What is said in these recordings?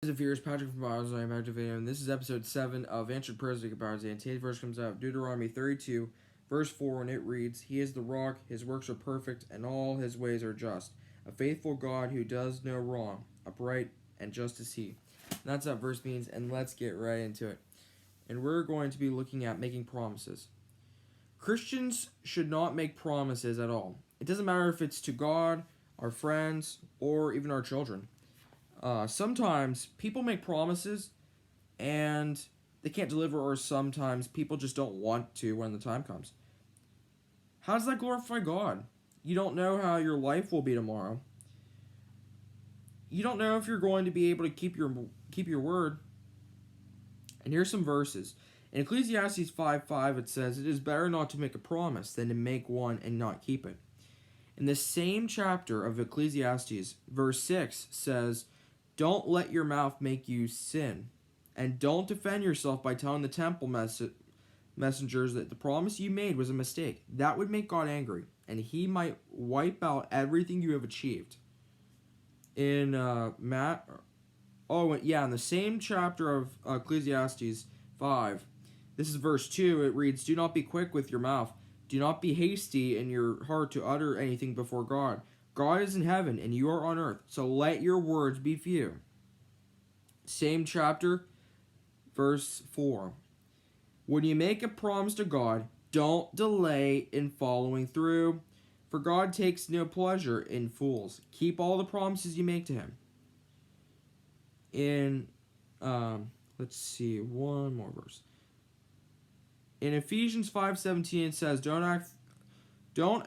What's up, viewers? Patrick from Bibles. I'm back to video, and this is episode 7 of Answered Prayers of Bibles. And today's verse comes out of Deuteronomy 32, verse 4, and it reads, "He is the rock, his works are perfect, and all his ways are just. A faithful God who does no wrong, upright and just is he." And that's what that verse means, and let's get right into it. And we're going to be looking at making promises. Christians should not make promises at all. It doesn't matter if it's to God, our friends, or even our children. Sometimes people make promises and they can't deliver, or sometimes people just don't want to when the time comes. How does that glorify God? You don't know how your life will be tomorrow. You don't know if you're going to be able to keep your word. And here's some verses. In Ecclesiastes 5:5 it says, "It is better not to make a promise than to make one and not keep it." In the same chapter of Ecclesiastes, verse 6 says, "Don't let your mouth make you sin, and don't defend yourself by telling the temple messengers that the promise you made was a mistake. That would make God angry, and he might wipe out everything you have achieved." In in the same chapter of Ecclesiastes 5, this is verse 2, it reads, "Do not be quick with your mouth. Do not be hasty in your heart to utter anything before God. God is in heaven, and you are on earth, so let your words be few." Same chapter, verse 4. "When you make a promise to God, don't delay in following through, for God takes no pleasure in fools. Keep all the promises you make to him." In, one more verse. In Ephesians 5:17 it says, Don't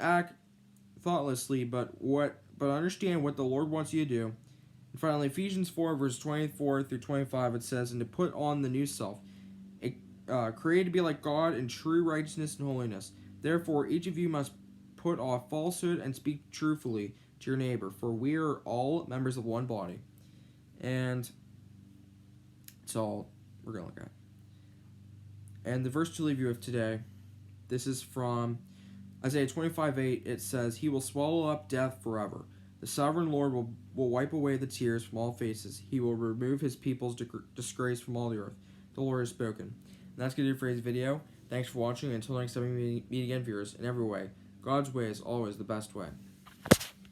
act thoughtlessly, but understand what the Lord wants you to do." And finally, Ephesians 4, verse 24 through 25, it says, "And to put on the new self, created to be like God in true righteousness and holiness. Therefore, each of you must put off falsehood and speak truthfully to your neighbor, for we are all members of one body." And that's all we're going to look at. And the verse to leave you with today, this is from Isaiah 25:8. It says, "He will swallow up death forever. The sovereign Lord will wipe away the tears from all faces. He will remove his people's disgrace from all the earth. The Lord has spoken." And that's going to do it for today's video. Thanks for watching. Until next time we meet again, viewers, in every way, God's way is always the best way.